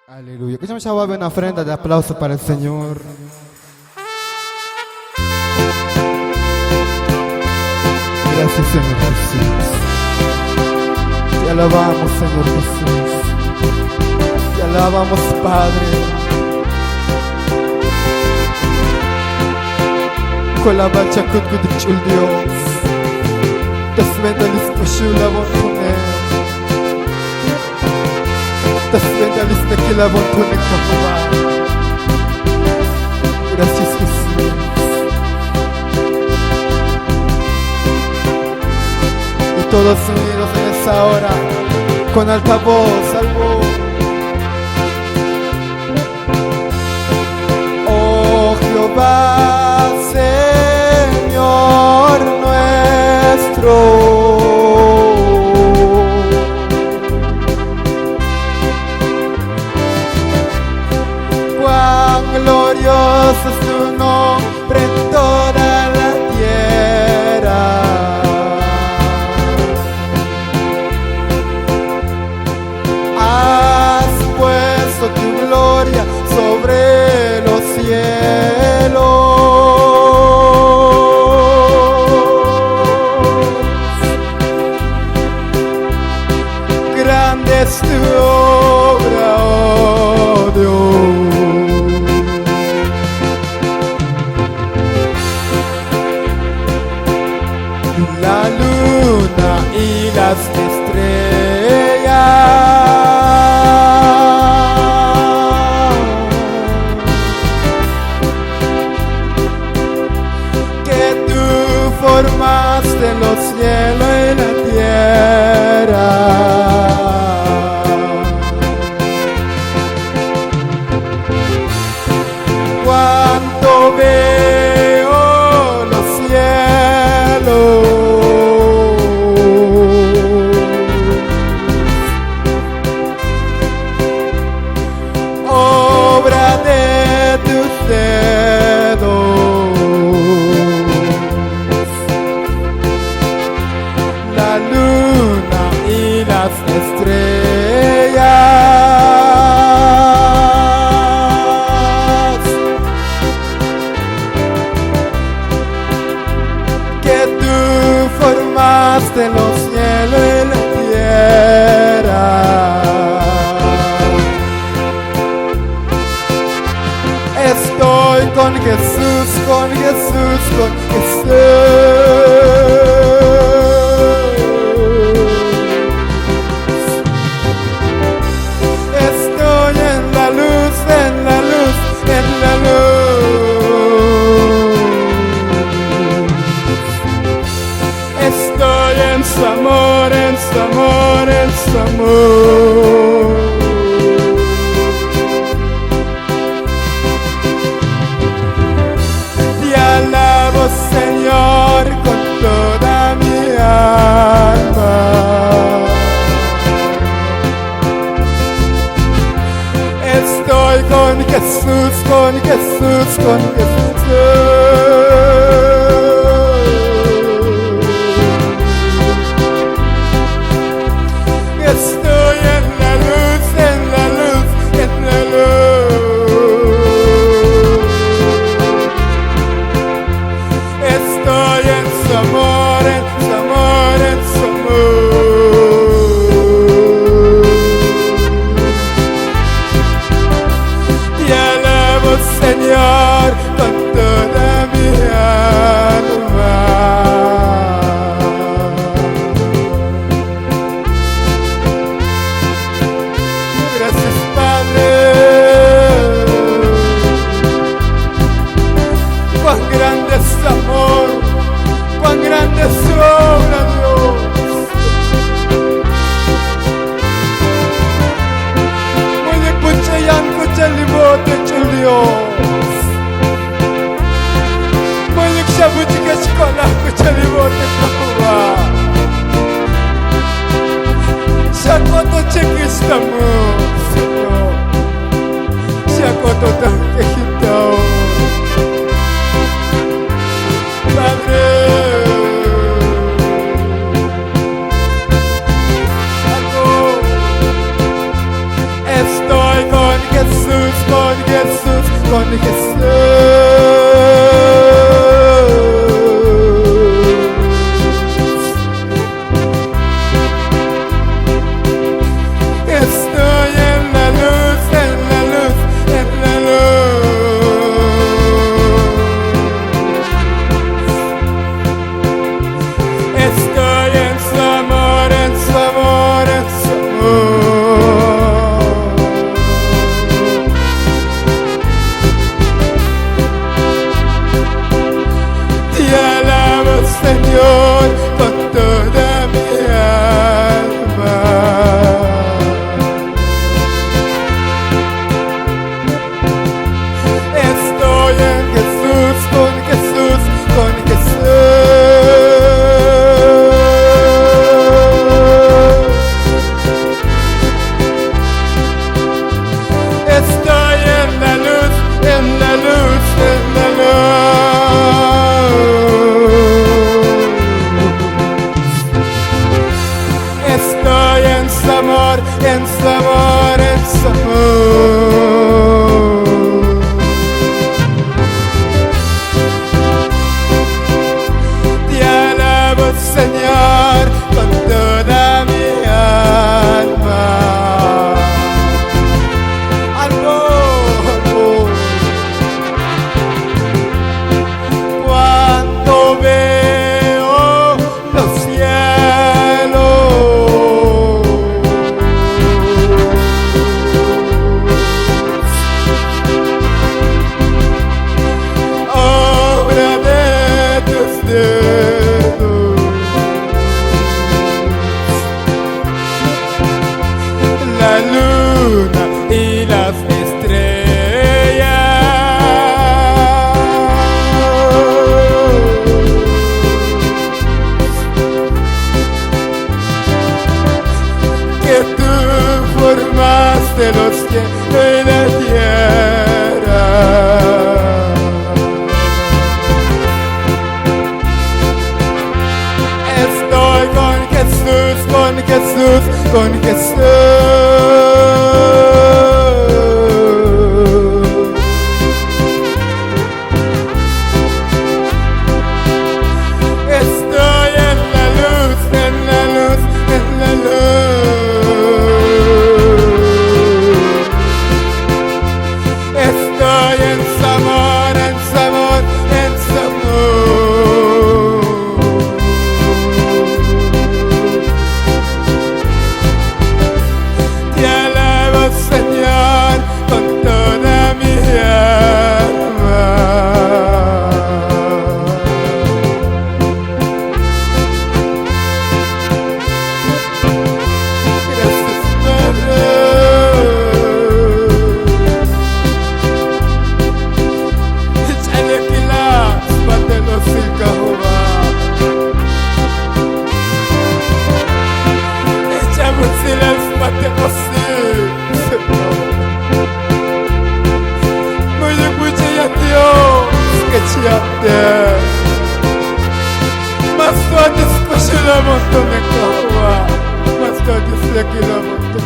Aleluya. Que se va a ver una ofrenda de aplauso para el Señor. Gracias, Señor Jesús. Te alabamos, Señor Jesús. Te alabamos, Padre. Con la bacha kutkudichul Dios. Tasmendalis pashulabon tunen. Tasmendalis nakilabon tunen kapuwa. Gracias, Jesús. Todos unidos en esa hora, con alta voz, al voz. Oh Jehová, Señor nuestro, cuán glorioso es tu nombre en toda la tierra. Tu gloria sobre los cielos. Grande es tu obra, oh Dios. La luna y las estrellas formaste los cielos y la tierra. Cuando veo los cielos, obra de tus dedos. Las estrellas que tú formaste los cielos y la tierra. Estoy con Jesús, con Jesús, con Jesús. Estoy en su amor, en su amor, en su amor. Te alabo, Señor, con toda mi alma. Estoy con Jesús, con Jesús, con Jesús. Estoy en la luz, en la luz, en la luz. Estoy en su amor, en su amor, en su amor. Te alabo, Señor, con toda mi alma. Gracias, Padre. Cuán grande es tu amor, cuán grande es tu obra, Dios. Muy pucha yan pucha libote chulios. Muy kshabuchi kashkola pucha libote kawa. Shakoto chekistamos, Señor. Shakoto takehitao. Padre, estoy con Jesús, con Jesús, con Jesús. Estoy en la luz, en la luz, en la luz. Estoy en su amor, en su amor, en su amor. Te alabo, Señor, con toda mi alma. Estoy en Jesús, con Jesús, con Jesús. Estoy en la luz, en la luz, en la luz. Estoy en su amor, en su amor, en su amor. Te alabo, Señor, con toda mi alma. Algo, algo. Cuando veo los cielos, obra de tus dedos, la luna y las estrellas que tú formaste los cielos y la tierra. Estoy con Jesús, con Jesús, con Jesús. Estoy en la luz, en la luz, en la luz. Estoy en su amor, en su amor, en su amor. Te alabo, Señor, con toda mi alma. Gracias, Padre. Échale quilas, pátelos sin jehova. Echamos silas, pátelos sin Señor. Muy escucha ya Dios, que chiate. Más fuertes, pues yo la monto de jehova. Más fuertes, de aquí la monto.